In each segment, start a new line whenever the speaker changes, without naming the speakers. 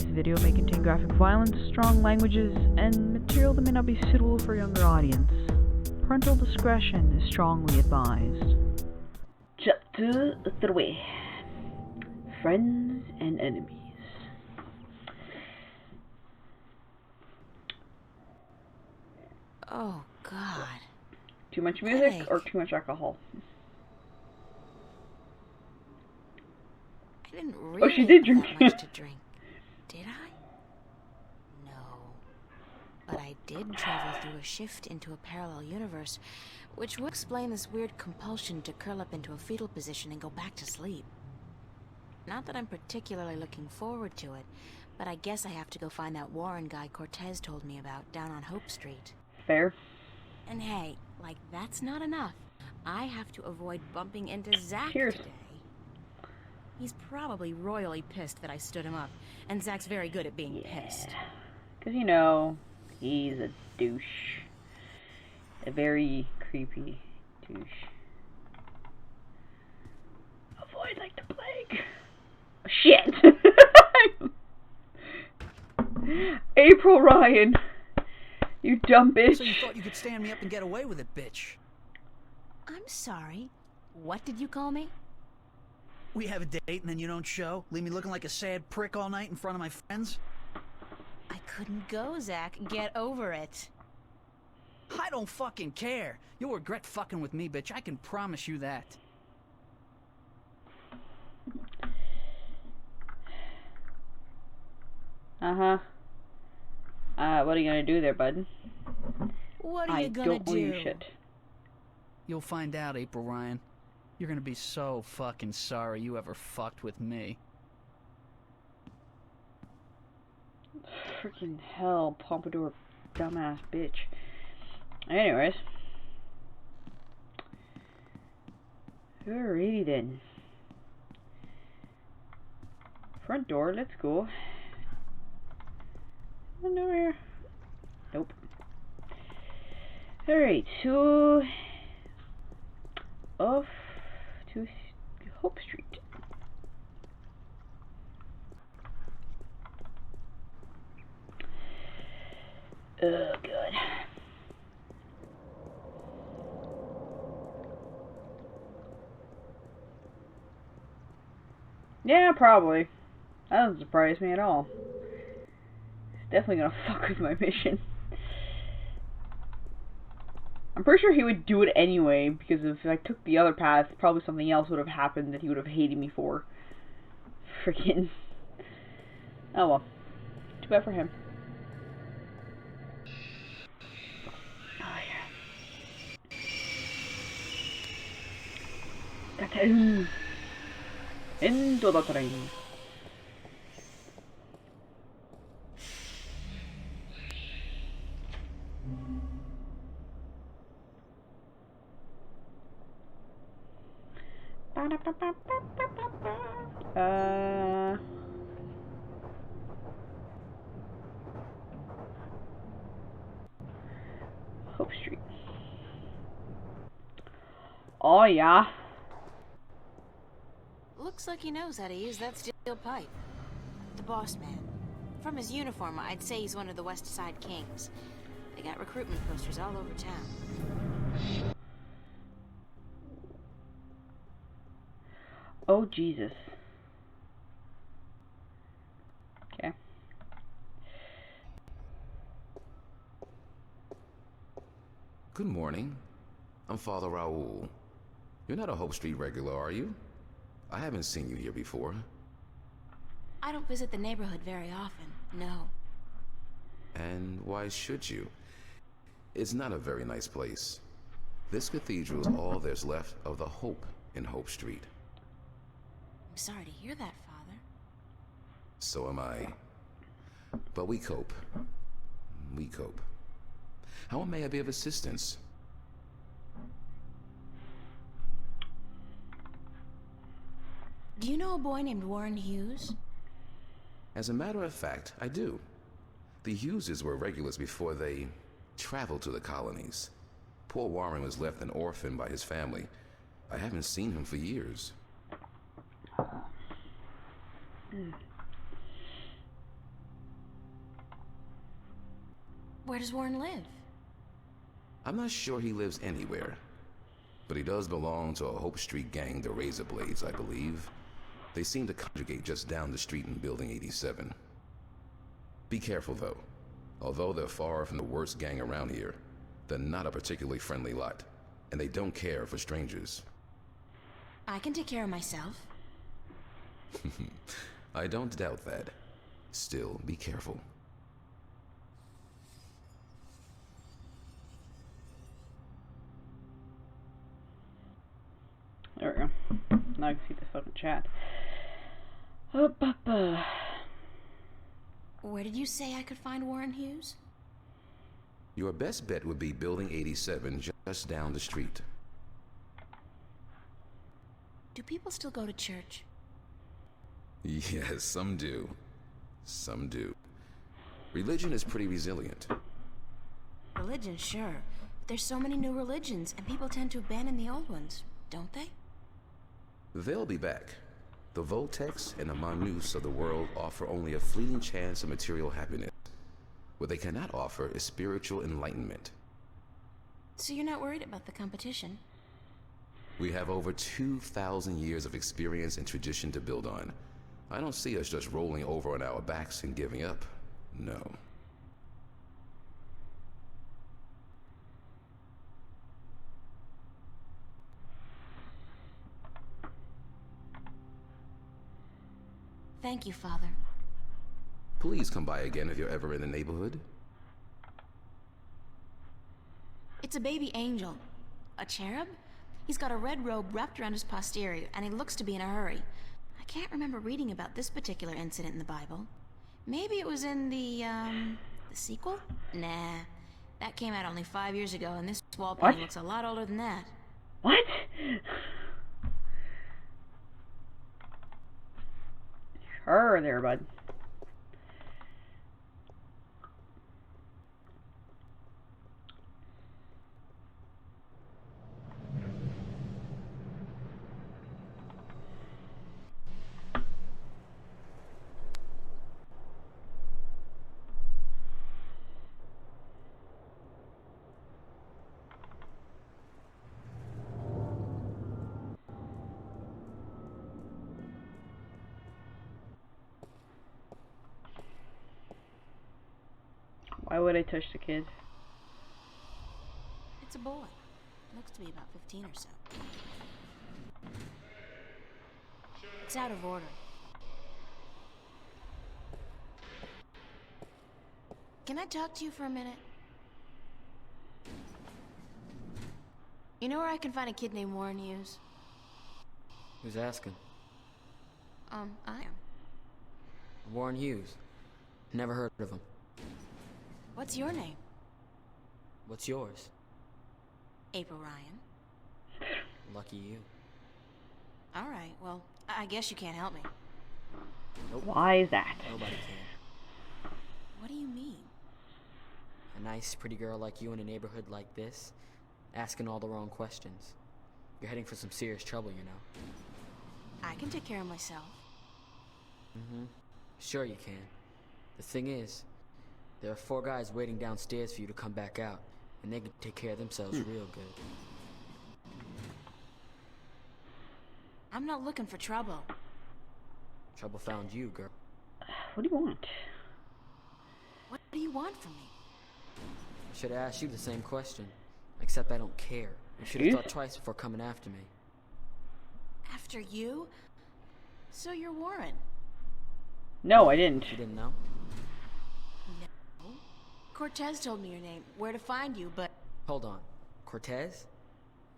This video may contain graphic violence, strong languages, and material that may not be suitable for a younger audience. Parental discretion is strongly advised. Chapter 3: Friends and Enemies.
Oh, God.
Too much music or too much alcohol?
I didn't really
she did drink
that much to drink. Did I? No. But I did travel through a shift into a parallel universe, which would explain this weird compulsion to curl up into a fetal position and go back to sleep. Not that I'm particularly looking forward to it, but I guess I have to go find that Warren guy Cortez told me about down on Hope Street.
Fair.
And hey, like that's not enough. I have to avoid bumping into Zach
Cheers.
today. He's probably royally pissed that I stood him up, and Zach's very good at being pissed.
Because, you know, he's a douche. A very creepy douche. Avoid like the plague. Oh, shit! April Ryan! You dumb bitch!
So you thought you could stand me up and get away with it, bitch?
I'm sorry. What did you call me?
We have a date and then you don't show? Leave me looking like a sad prick all night in front of my friends?
I couldn't go, Zach. Get over it.
I don't fucking care. You'll regret fucking with me, bitch. I can promise you that.
Uh-huh. What are you gonna do there, bud?
What are you gonna do?
I don't owe you shit.
You'll find out, April Ryan. You're gonna be so fucking sorry you ever fucked with me.
Freaking hell, pompadour, dumbass bitch. Anyways. Alrighty then. Front door, let's go. Over here. Nope. Alright, so off to Hope Street. Oh god. Yeah, probably. That doesn't surprise me at all. Definitely gonna fuck with my mission. I'm pretty sure he would do it anyway, because if I took the other path, probably something else would have happened that he would have hated me for. Freaking. Oh well. Too bad for him. Oh yeah. Got into the train. Hope Street. Oh yeah.
Looks like he knows how to use that steel pipe. The boss man. From his uniform, I'd say he's one of the West Side Kings. They got recruitment posters all over town.
Oh Jesus. Okay.
Good morning. I'm Father Raoul. You're not a Hope Street regular, are you? I haven't seen you here before.
I don't visit the neighborhood very often, no.
And why should you? It's not a very nice place. This cathedral is all there's left of the hope in Hope Street.
I'm sorry to hear that, Father.
So am I. But we cope. We cope. How may I be of assistance?
Do you know a boy named Warren Hughes?
As a matter of fact, I do. The Hugheses were regulars before they traveled to the colonies. Poor Warren was left an orphan by his family. I haven't seen him for years.
Where does Warren live?
I'm not sure he lives anywhere, but he does belong to a Hope Street gang, the Razor Blades, I believe. They seem to congregate just down the street in Building 87. Be careful, though. Although they're far from the worst gang around here, they're not a particularly friendly lot, and they don't care for strangers.
I can take care of myself.
I don't doubt that. Still, be careful.
There we go. Now I can see the fucking chat.
Where did you say I could find Warren Hughes?
Your best bet would be Building 87, just down the street.
Do people still go to church?
Yes, some do. Some do. Religion is pretty resilient.
Religion, sure. But there's so many new religions, and people tend to abandon the old ones, don't they?
They'll be back. The Voltex and the Manus of the world offer only a fleeting chance of material happiness. What they cannot offer is spiritual enlightenment.
So you're not worried about the competition?
We have over 2,000 years of experience and tradition to build on. I don't see us just rolling over on our backs and giving up. No.
Thank you, Father.
Please come by again if you're ever in the neighborhood.
It's a baby angel. A cherub? He's got a red robe wrapped around his posterior, and he looks to be in a hurry. I can't remember reading about this particular incident in the Bible. Maybe it was in the sequel? Nah. That came out only 5 years ago, and this wall painting looks a lot older than that.
What? Sure there, bud. Why would I touch the kid?
It's a boy. Looks to be about 15 or so. It's out of order. Can I talk to you for a minute? You know where I can find a kid named Warren Hughes?
Who's asking?
I am.
Warren Hughes. Never heard of him.
What's your name?
What's yours?
April Ryan.
Lucky you.
Alright, well, I guess you can't help me.
Nope.
Why is that?
Nobody can.
What do you mean?
A nice, pretty girl like you in a neighborhood like this, asking all the wrong questions. You're heading for some serious trouble, you know.
I can take care of myself.
Mm-hmm. Sure you can. The thing is, there are 4 guys waiting downstairs for you to come back out, and they can take care of themselves real good.
I'm not looking for trouble.
Trouble found you, girl.
What do you want?
What do you want from me?
I should have asked you the same question, except I don't care. You should have thought twice before coming after me.
After you? So you're Warren?
No, I didn't.
You didn't know?
No. Cortez told me your name, where to find you, but...
Hold on. Cortez?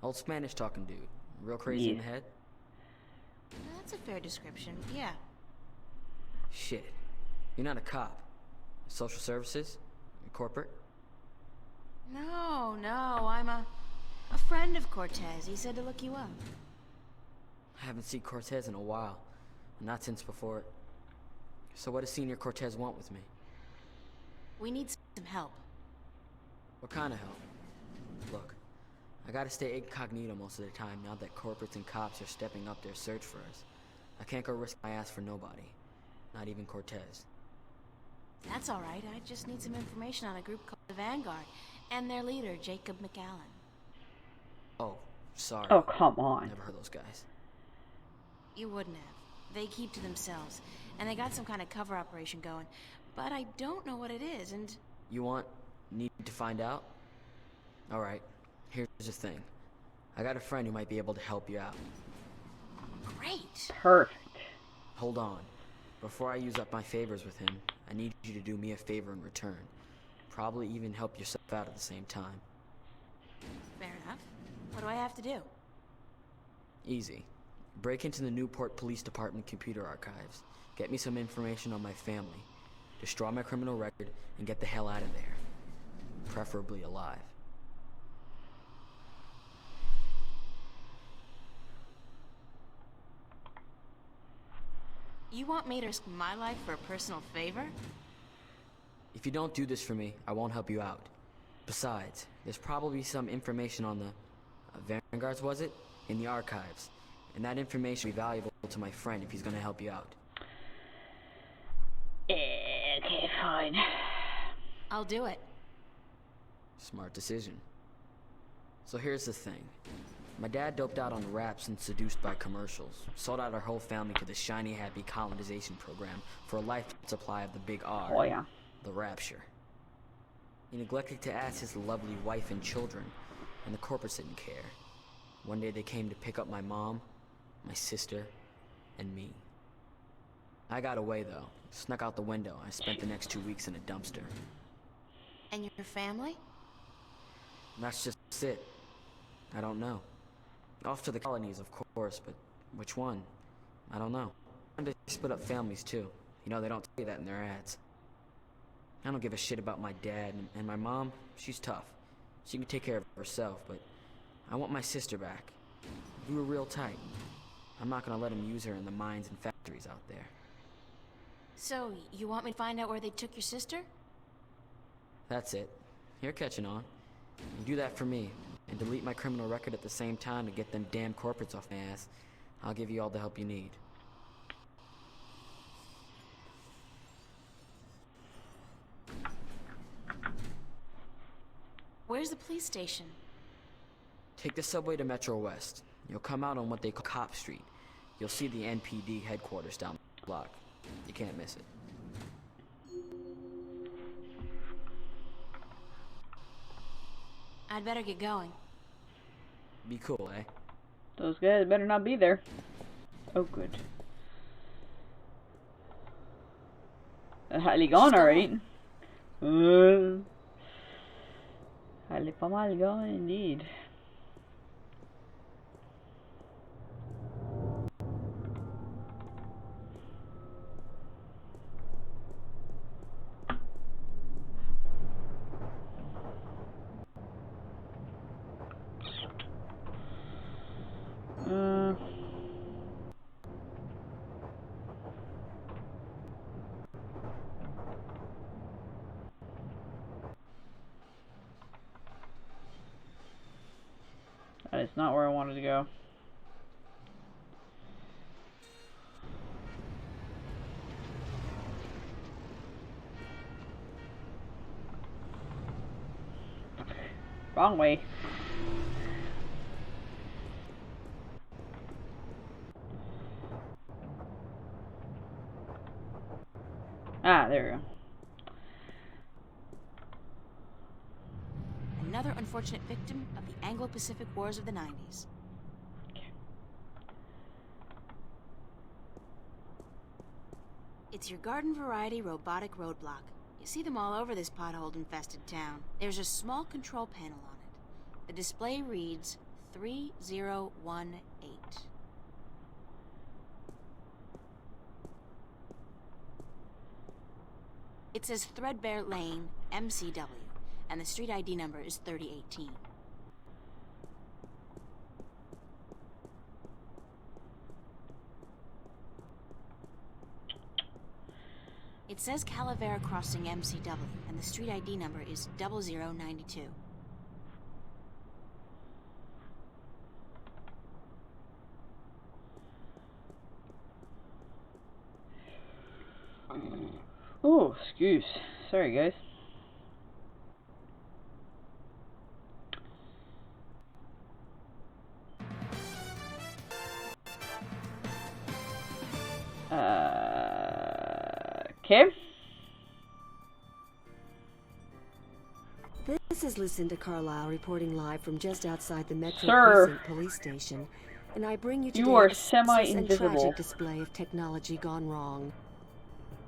Old Spanish-talking dude. Real crazy in the head?
That's a fair description, yeah.
Shit. You're not a cop. Social services? Corporate?
No, I'm a friend of Cortez. He said to look you up.
I haven't seen Cortez in a while. Not since before it. So what does Senior Cortez want with me?
We need some help.
What kind of help? Look, I gotta stay incognito most of the time now that corporates and cops are stepping up their search for us. I can't go risk my ass for nobody. Not even Cortez.
That's alright. I just need some information on a group called the the Vanguard, and their leader, Jacob McAllen.
Oh, sorry.
Oh, come on.
Never heard those guys.
You wouldn't have. They keep to themselves, and they got some kind of cover operation going, but I don't know what it is, and...
Need to find out? Alright, here's the thing. I got a friend who might be able to help you out.
Great!
Perfect.
Hold on. Before I use up my favors with him, I need you to do me a favor in return. Probably even help yourself out at the same time.
Fair enough. What do I have to do?
Easy. Break into the Newport Police Department computer archives. Get me some information on my family. Destroy my criminal record and get the hell out of there. Preferably alive.
You want me to risk my life for a personal favor?
If you don't do this for me, I won't help you out. Besides, there's probably some information on the Vanguards, was it? In the archives. And that information will be valuable to my friend if he's gonna help you out.
Okay, fine.
I'll do it.
Smart decision. So here's the thing. My dad doped out on raps and seduced by commercials. Sold out our whole family to the shiny happy colonization program for a life supply of the big R.
Oh, yeah.
The rapture. He neglected to ask his lovely wife and children, and the corporates didn't care. One day they came to pick up my mom, my sister, and me. I got away though. Snuck out the window. I spent the next 2 weeks in a dumpster.
And your family?
That's just it. I don't know. Off to the colonies, of course, but which one? I don't know. And they split up families too. You know, they don't say that in their ads. I don't give a shit about my dad, and my mom, she's tough. She can take care of herself, but I want my sister back. We were real tight. I'm not gonna let them use her in the mines and factories out there.
So, you want me to find out where they took your sister?
That's it. You're catching on. You do that for me, and delete my criminal record at the same time to get them damn corporates off my ass. I'll give you all the help you need.
Where's the police station?
Take the subway to Metro West. You'll come out on what they call Cop Street. You'll see the NPD headquarters down the block. You can't miss it.
I'd better get going.
Be cool, eh?
Those guys better not be there. Oh, good. Highly gone, alright. Highly pa mal gone, indeed. That is not where I wanted to go. Wrong way. Ah, there we go.
Another unfortunate victim of the Anglo-Pacific Wars of the 90s. It's your garden variety robotic roadblock. You see them all over this pothole-infested town. There's a small control panel on it. The display reads 3018. It says Threadbare Lane, MCW, and the street ID number is 3018. It says Calavera Crossing MCW, and the street ID number is 0092.
Oh, excuse. Sorry, guys. Okay.
This is Lucinda Carlisle reporting live from just outside the Metro
Sir.
Precinct police station, and I bring you today
You are
a senseless and
semi-invisible.
tragic display of technology gone wrong.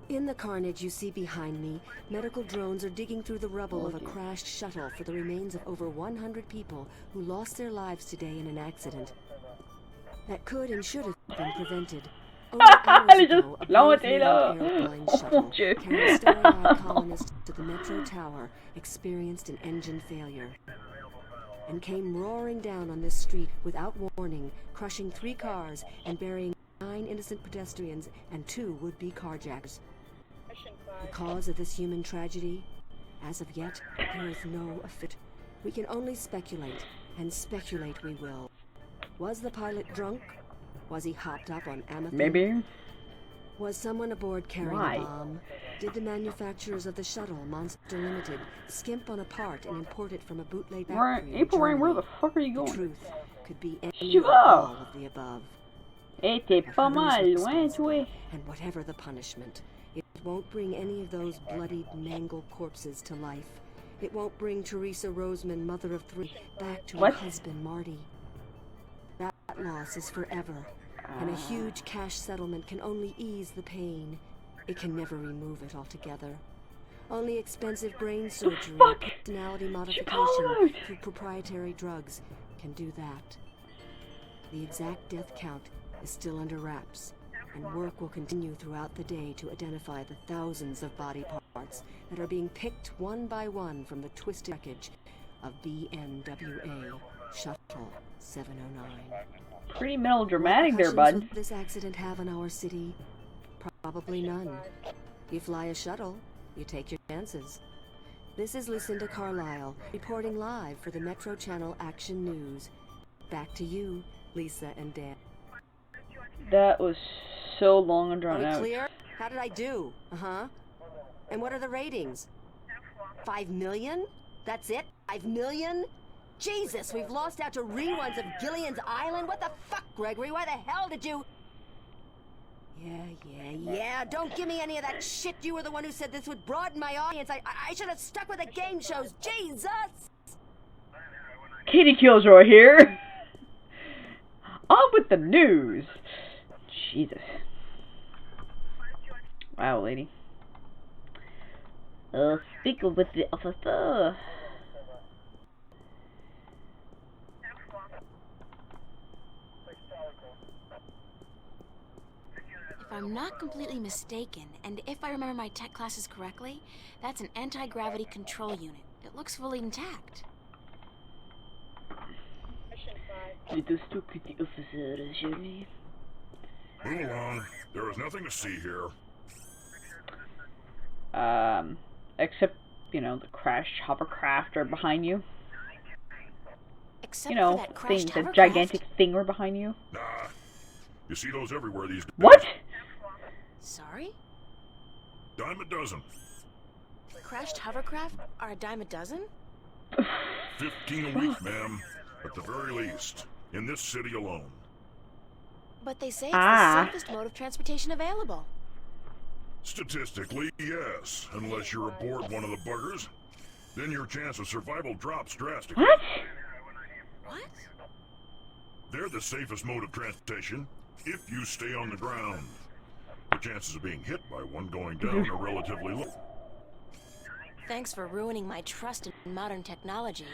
In the carnage you see behind me, medical drones are digging through the rubble of a crashed shuttle for the remains of over 100 people who lost their lives today in an accident that could and should have been prevented. Only hours
Just
ago, a
blow it,
brave
Taylor.
manned airline shuttle
Shit.
carrying starry-eyed colonists to the Metro Tower experienced an engine failure and came roaring down on this street without warning, crushing 3 cars and burying 9 innocent pedestrians and 2 would-be carjackers. The cause of this human tragedy? As of yet, there is no fit. We can only speculate, and speculate we will. Was the pilot drunk? Was he hopped up on amethyst?
Maybe.
Was someone aboard carrying
Why?
a bomb? Did the manufacturers of the shuttle, Monster Limited, skimp on a part and import it from a bootleg factory in
April Rain, where
Germany?
the fuck are you
The
going?
truth could be any
Tu
or
vas?
all of the above.
Eh, t'es
But
pas
who is
mal, loin,
responsible?
toi.
And whatever the punishment, it won't bring any of those bloodied, mangled corpses to life. It won't bring Teresa Roseman, mother of 3, back to
What?
her husband, Marty. That loss is forever, and a huge cash settlement can only ease the pain. It can never remove it altogether. Only expensive brain surgery or
fuck?
personality
call
modification
out?
through proprietary drugs can do that. The exact death count is still under wraps, and work will continue throughout the day to identify the thousands of body parts that are being picked one by one from the twisted wreckage of BNWA Shuttle 709.
Pretty melodramatic
What
there,
repercussions
bud.
will this accident have on our city? Probably none. You fly a shuttle, you take your chances. This is Lucinda Carlisle, reporting live for the Metro Channel Action News. Back to you, Lisa and Dan.
That was so long and drawn
Are we
out.
clear? How did I do? Uh-huh. And what are the ratings? 5 million? That's it? 5 million? Jesus, we've lost out to reruns of Gillian's Island? What the fuck, Gregory? Why the hell did you... Yeah. Don't give me any of that shit. You were the one who said this would broaden my audience. I should have stuck with the game shows. Jesus!
Kitty Killjoy here. On with the news. Jesus. Wow, lady. Speak with the officer.
If I'm not completely mistaken, and if I remember my tech classes correctly, that's an anti-gravity control unit. It looks fully intact.
Little stupid officer, Jimmy.
Move along. There is nothing to see here.
Except, you know, the crashed hovercraft are behind you.
Except
You know,
for that crashed
the
hovercraft.
gigantic thing are behind you.
Nah. You see those everywhere these days.
What?
Sorry?
Dime a dozen.
Crashed hovercraft are a dime a dozen?
15 a week, ma'am. At the very least. In this city alone.
But they say it's
Ah.
the safest mode of transportation available.
Statistically, yes. Unless you're aboard one of the buggers. Then your chance of survival drops drastically.
What?
What?
They're the safest mode of transportation if you stay on the ground. The chances of being hit by one going down are relatively low.
Thanks for ruining my trust in modern technology.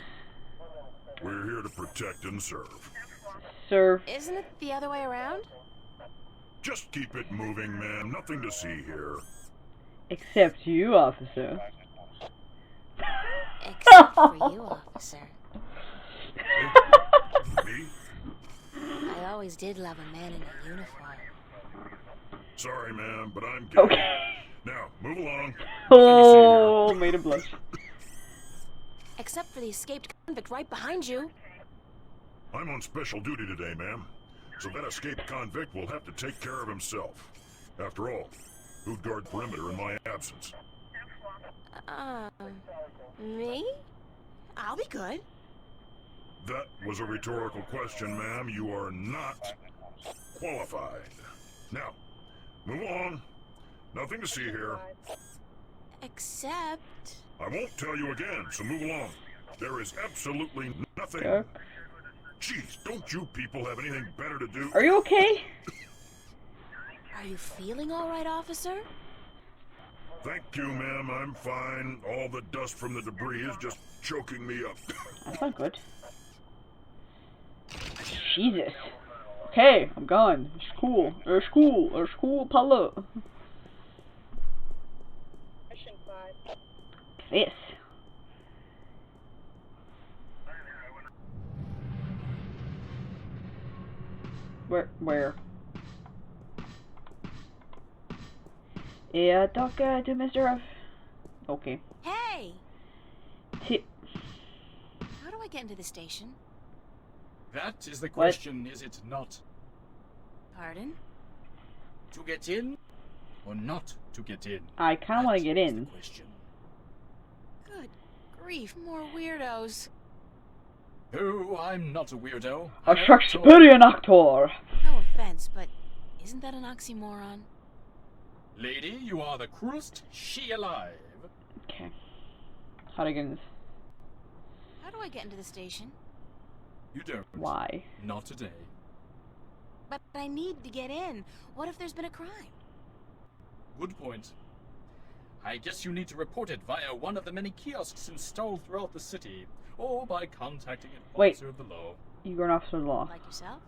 We're here to protect and serve.
Serve.
Isn't it the other way around?
Just keep it moving, ma'am. Nothing to see here.
Except you, officer.
Except for you, officer.
Me?
I always did love a man in a uniform.
Sorry, ma'am, but I'm gay.
Okay.
Now, move along.
Oh, made him blush.
Except for the escaped convict right behind you.
I'm on special duty today, ma'am. So that escaped convict will have to take care of himself. After all, who'd guard perimeter in my absence?
Me? I'll be good.
That was a rhetorical question, ma'am. You are not qualified. Now, move along. Nothing to see here.
Except...
I won't tell you again, so move along. There is absolutely nothing.
Okay.
Jeez, don't you people have anything better to do?
Are you okay?
Are you feeling all right, officer?
Thank you, ma'am. I'm fine. All the dust from the debris is just choking me up.
That's not good. Jesus. Okay, I'm gone. It's cool. It's cool. It's cool, Paulo.
Mission 5.
This. Where? Yeah, talk to Mr. F. Okay.
Hey!
T
How do I get into the station?
That is the question, is it not?
Pardon?
To get in or not to get in?
I kind of want to get
That is
in.
the question.
Good grief, more weirdos.
Oh, I'm not a weirdo.
A
I'm
Shakespearean actor.
No offense, but isn't that an oxymoron?
Lady, you are the cruelest she alive.
Okay. How do I get in this?
How do I get into the station?
You don't.
Why?
Not today.
But I need to get in. What if there's been a crime?
Good point. I guess you need to report it via one of the many kiosks installed throughout the city, or by contacting an officer of the law.
You're an officer of the law.
Like yourself?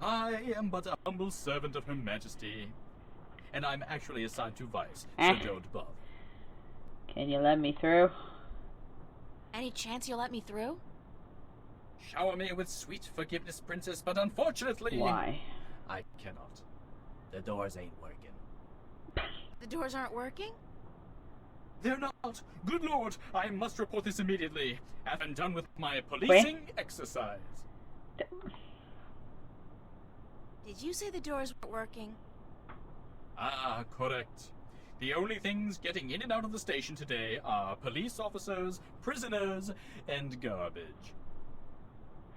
I am but a humble servant of Her Majesty, and I'm actually assigned to Vice,
Eh.
so don't bother.
Can you let me through?
Any chance you'll let me through?
Shower me with sweet forgiveness, Princess, but unfortunately...
Why?
I cannot. The doors ain't working.
The doors aren't working?
They're not. Good Lord, I must report this immediately. I've been done with my policing exercise.
Did you say the doors weren't working?
Ah, correct. The only things getting in and out of the station today are police officers, prisoners, and garbage.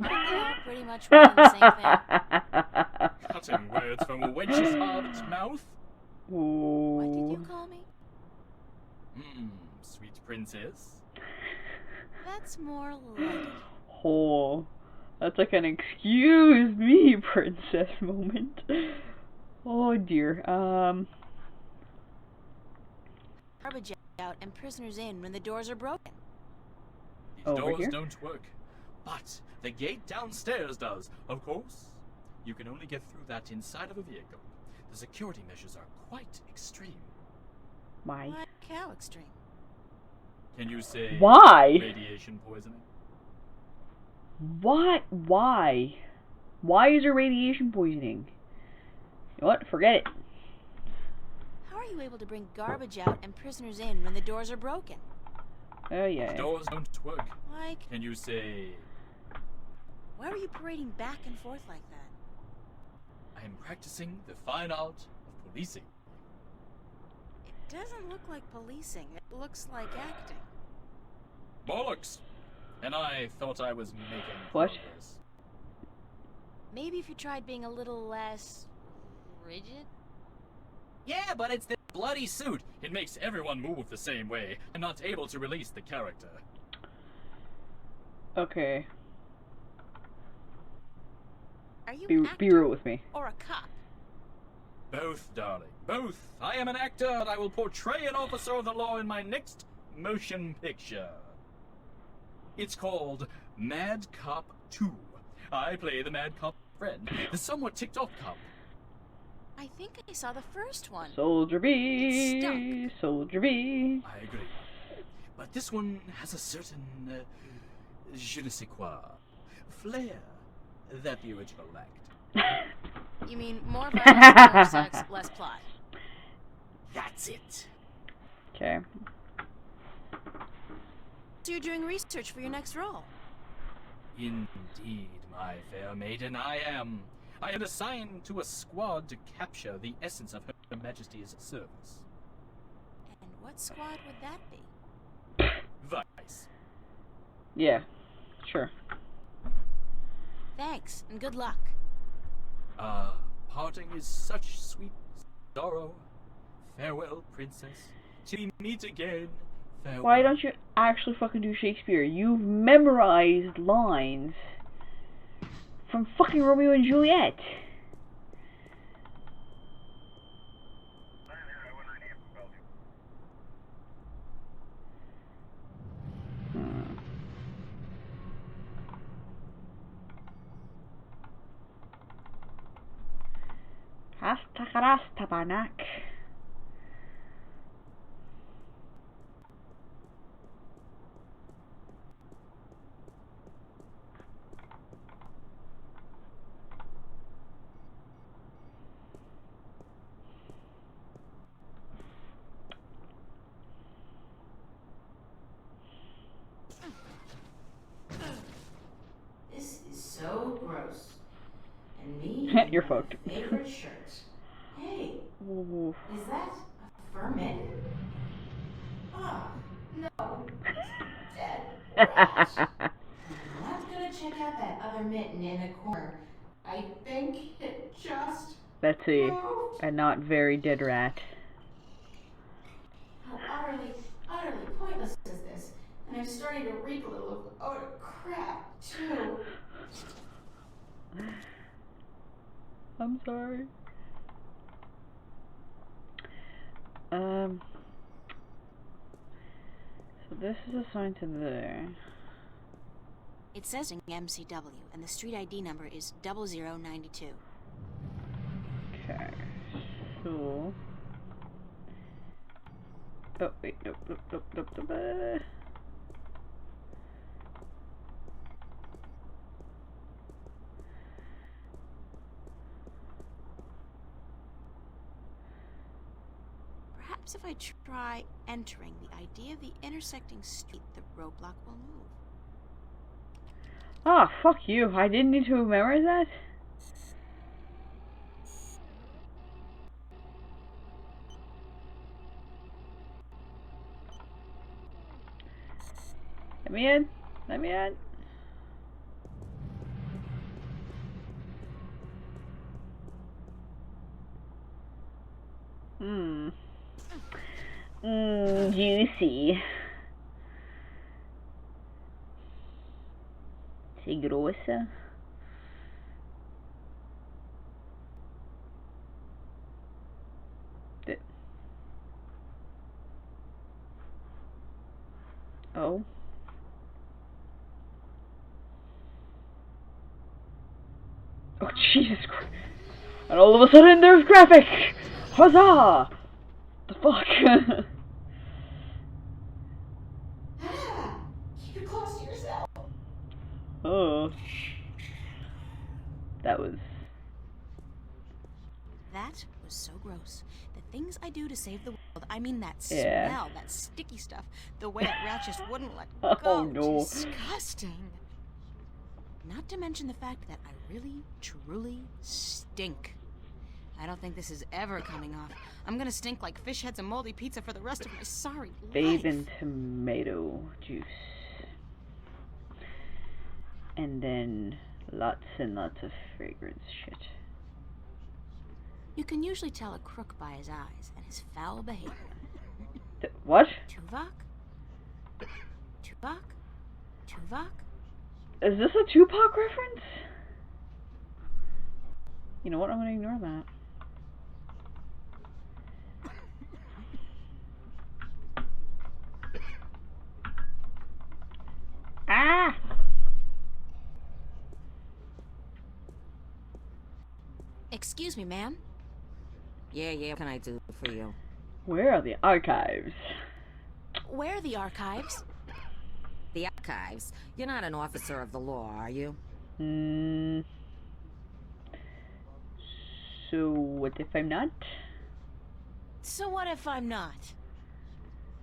Aren't they all pretty much one and the same thing?
Cutting words from a wench's hard mouth?
What did
Ooh.
you call me?
Sweet princess.
That's more like it.
Oh. That's like an excuse me, princess moment. Oh dear.
Garbage out and prisoners in when the doors are broken.
These
Over
doors
here?
don't work, but the gate downstairs does. Of course, you can only get through that inside of a vehicle. The security measures are quite extreme.
Why?
Like how extreme?
Can you say
Why?
radiation poisoning?
What? Why? Why is there radiation poisoning? You know what? Forget it.
How are you able to bring garbage out and prisoners in when the doors are broken?
Oh yeah.
Doors don't work.
Like,
Can you say
why are you parading back and forth like that?
I am practicing the fine art of policing?
It doesn't look like policing. It looks like acting.
Bollocks! And I thought I was making
What?
progress.
Maybe if you tried being a little less rigid?
Yeah, but it's the bloody suit. It makes everyone move the same way. I'm not able to release the character.
Okay.
Are you
Be
an actor
be real with me.
or a cop?
Both, darling, both. I am an actor, and I will portray an officer of the law in my next motion picture. It's called Mad Cop 2. I play the Mad Cop friend, the somewhat ticked-off cop.
I think I saw the first one.
Soldier
It
B, Soldier B.
I agree. But this one has a certain, je ne sais quoi, flair that the original lacked.
You mean more violence, more sex, less plot?
That's it.
Okay.
So you're doing research for your next role?
Indeed, my fair maiden, I am. I am assigned to a squad to capture the essence of Her Majesty's service.
And what squad would that be?
Vice.
Yeah. Sure.
Thanks, and good luck.
Parting is such sweet sorrow. Farewell, princess. Till we meet again. Farewell.
Why don't you actually fucking do Shakespeare? You've memorized lines from fucking Romeo and Juliet. Hasta karasta banak.
This is so gross. And me
You're fucked.
favorite shirt. Hey,
Ooh.
is that a fur mitten? Ah, no. Dead rat. I'm not gonna check out that other mitten in the corner. I think it just
Let's see.
moved.
A not very dead rat.
How utterly pointless is this? And I'm starting to reek a little of odor crap, too.
I'm sorry. So this is assigned to there.
It says in MCW, and the street ID number is 0092.
Okay. So. Oh wait, nope.
Perhaps if I try entering the idea of the intersecting street, the roadblock will move.
Ah, fuck you. I didn't need to memorize that? Let me in. Let me in. Juicy. Sei grossa. Oh. Oh, Jesus Christ. And all of a sudden there's graphic! Huzzah! The fuck?
Keep it close to yourself.
Oh. That was
so gross. The things I do to save the world, I mean that
Yeah.
smell, that sticky stuff, the way that rat just wouldn't let
Oh,
go.
no.
Disgusting. Not to mention the fact that I really, truly stink. I don't think this is ever coming off. I'm gonna stink like fish heads and moldy pizza for the rest of my sorry
bathe
life.
in tomato juice. And then lots and lots of fragrance shit.
You can usually tell a crook by his eyes and his foul behavior.
What?
Tuvok? Tuvok? Tuvok?
Is this a Tupac reference? You know what? I'm gonna ignore that. Ah!
Excuse me, ma'am.
Yeah, what can I do for you?
Where are the archives?
Where are the archives?
The archives? You're not an officer of the law, are you?
So what if I'm not?
So what if I'm not?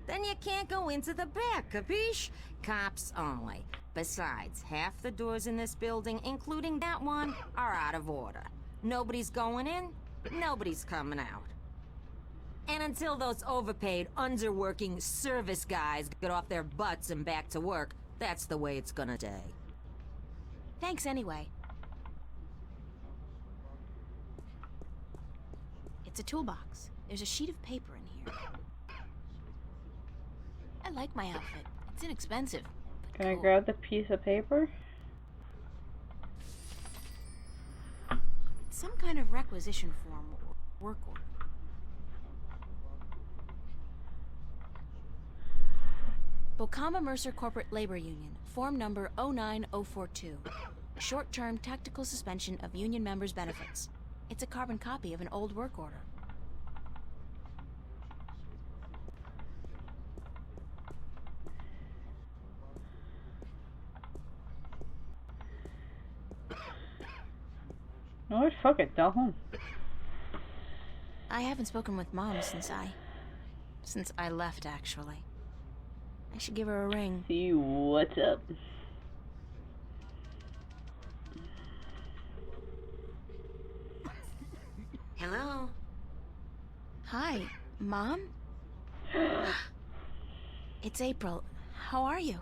Then you can't go into the back, capiche? Cops only. Besides, half the doors in this building, including that one, are out of order. Nobody's going in, nobody's coming out. And until those overpaid, underworking service guys get off their butts and back to work, that's the way it's gonna stay.
Thanks anyway. It's a toolbox. There's a sheet of paper in here. I like my outfit. It's inexpensive. but
Can I
cool.
grab the piece of paper?
It's some kind of requisition form or work order. Bocama Mercer Corporate Labor Union, form number 09042. Short-term tactical suspension of union members' benefits. It's a carbon copy of an old work order.
No, what? Fuck it. Go home.
I haven't spoken with Mom since I left, actually. I should give her a ring.
See what's up.
Hello?
Hi, Mom? It's April. How are you?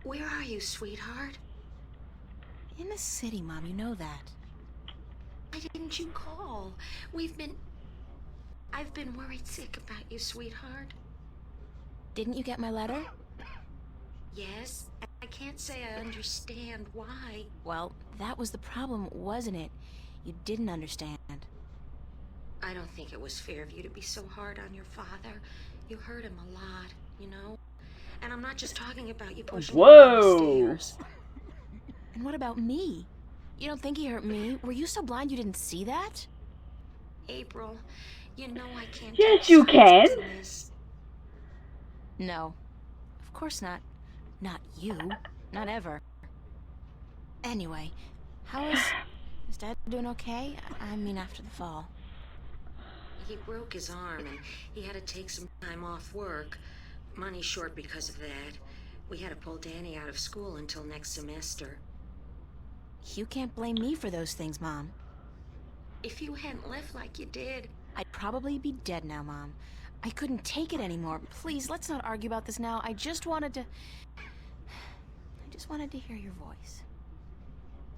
Where are you, sweetheart?
In the city, Mom, you know that.
Why didn't you call? I've been worried sick about you, sweetheart.
Didn't you get my letter?
Yes, I can't say I understand why.
Well, that was the problem, wasn't it? You didn't understand.
I don't think it was fair of you to be so hard on your father. You hurt him a lot, you know? And I'm not just talking about you pushing him
Whoa!
down the stairs.
And what about me? You don't think he hurt me? Were you so blind you didn't see that?
April, you know I can't
Yes,
take
you
sides
can.
in this.
No. Of course not. Not you. Not ever. Anyway, is Dad doing okay? I mean, after the fall.
He broke his arm and he had to take some time off work. Money short because of that. We had to pull Danny out of school until next semester.
You can't blame me for those things, Mom.
If you hadn't left like you did,
I'd probably be dead now, Mom. I couldn't take it anymore. Please, let's not argue about this now. I just wanted to hear your voice.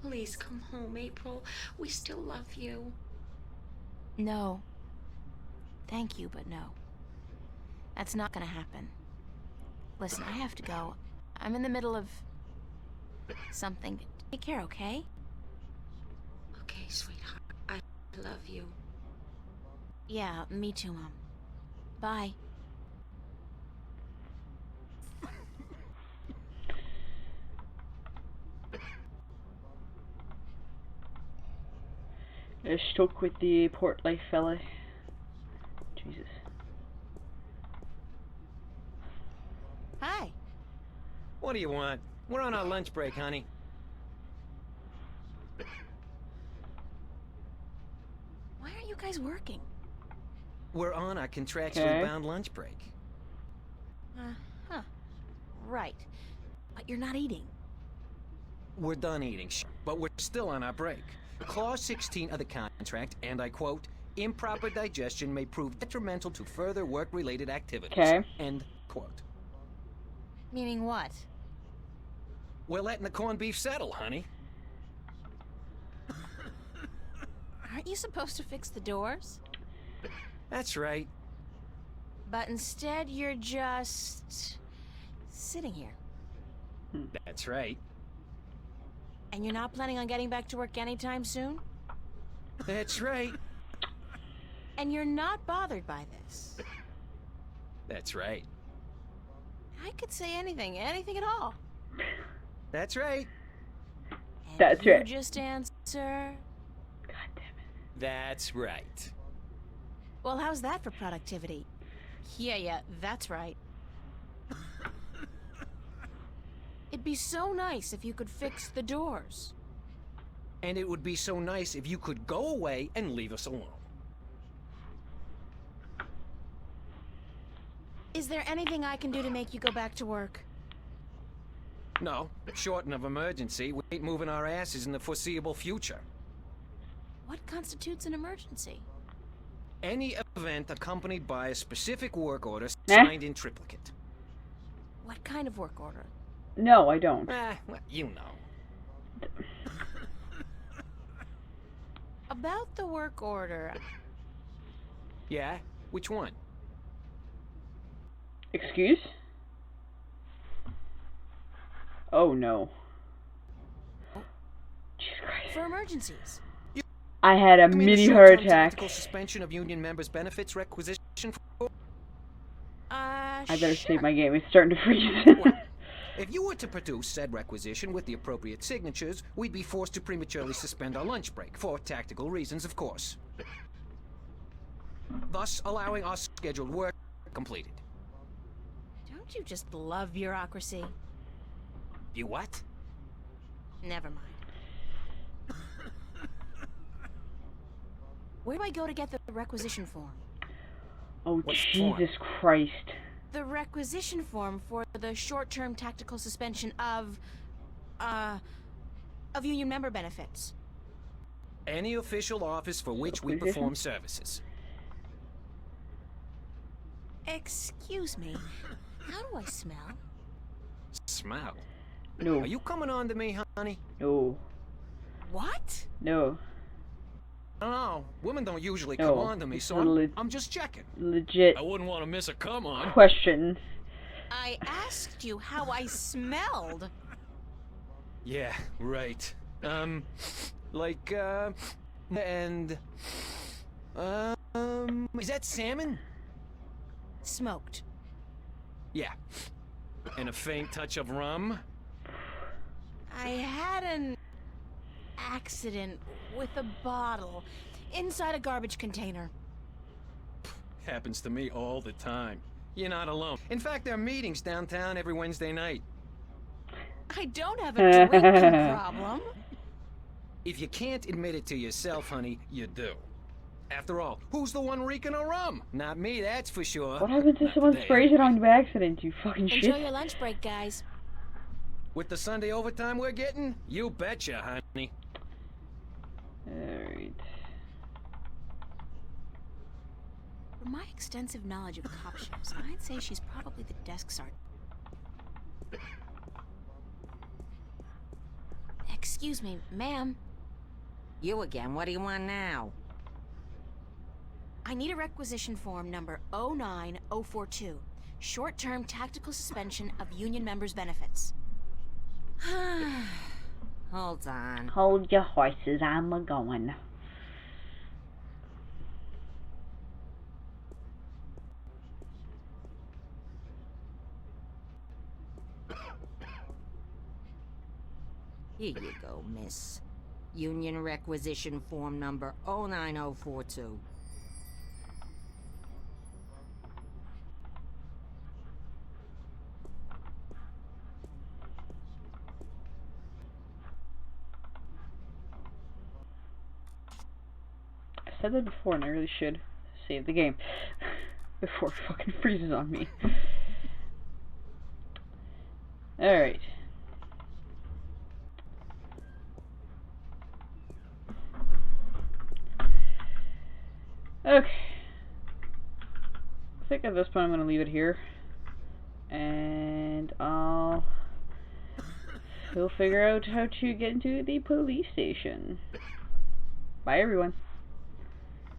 please come home, April. We still love you.
No. Thank you, but no. That's not gonna happen. Listen, I have to go. I'm in the middle of something. Take care, okay?
Okay, sweetheart. I love you.
Yeah, me too, Mom. Bye.
Stuck with the port life fella. Jesus.
Hi.
What do you want? We're on our lunch break, honey.
Why aren't you guys working?
We're on our contractually
Okay.
bound lunch break.
Huh. Right. But you're not eating.
We're done eating, but we're still on our break. Clause 16 of the contract, and I quote, improper digestion may prove detrimental to further work-related activities.
Okay.
End quote.
Meaning what?
We're letting the corned beef settle, honey.
Aren't you supposed to fix the doors?
That's right.
But instead, you're just sitting here.
That's right.
And you're not planning on getting back to work anytime soon?
That's right.
And you're not bothered by this?
That's right.
I could say anything at all.
That's right.
And
That's
you
right.
just answer...
God damn it.
That's right.
Well, how's that for productivity? Yeah, that's right. It'd be so nice if you could fix the doors.
And it would be so nice if you could go away and leave us alone.
Is there anything I can do to make you go back to work?
No, short of emergency, we ain't moving our asses in the foreseeable future.
What constitutes an emergency?
Any event accompanied by a specific work order
Eh?
signed in triplicate.
What kind of work order?
No, I don't.
Well, you know.
About the work order.
Yeah? Which one?
Excuse? Oh no. Jesus Christ.
For emergencies.
I had a
You mean the
mini heart
short-term
attack.
tactical suspension of union members' benefits requisition for?
I better
Sure.
save my game. It's starting to freeze.
Well, if you were to produce said requisition with the appropriate signatures, we'd be forced to prematurely suspend our lunch break, for tactical reasons, of course. Thus, allowing our scheduled work completed.
Don't you just love bureaucracy?
You what?
Never mind. Where do I go to get the requisition form?
Oh,
What form?
Jesus Christ.
The requisition form for the short-term tactical suspension of union member benefits.
Any official office for which we
Requisition?
perform services.
Excuse me. How do I smell?
Smell?
No.
Are you coming on to me, honey?
No.
What?
No.
No, women don't usually
No,
come on to me,
it's
so
a
I'm just checking.
Legit
I wouldn't want to miss a come on.
question.
I asked you how I smelled.
Yeah, right. Like, and, is that salmon?
Smoked.
Yeah. And a faint touch of rum?
I had an accident with a bottle inside a garbage container.
Happens to me all the time. You're not alone. In fact, there are meetings downtown every Wednesday night.
I don't have a drinking problem.
If you can't admit it to yourself, honey, you do. After all, who's the one reeking of rum? Not me, that's for sure.
What happens if someone sprays it on you by accident, you fucking
Enjoy
shit?
your lunch break, guys.
With the Sunday overtime we're getting? You betcha, honey.
Alright.
From my extensive knowledge of cop shows, I'd say she's probably the desk sergeant. Excuse me, ma'am.
You again. What do you want now?
I need a requisition form number 09042. Short-term tactical suspension of union members' benefits.
Hold on.
Hold your horses, I'm a-going.
Here you go, miss. Union requisition form number 09042.
I said that before and I really should save the game before it fucking freezes on me. Alright. Okay. I think at this point I'm going to leave it here. And we'll figure out how to get into the police station. Bye everyone.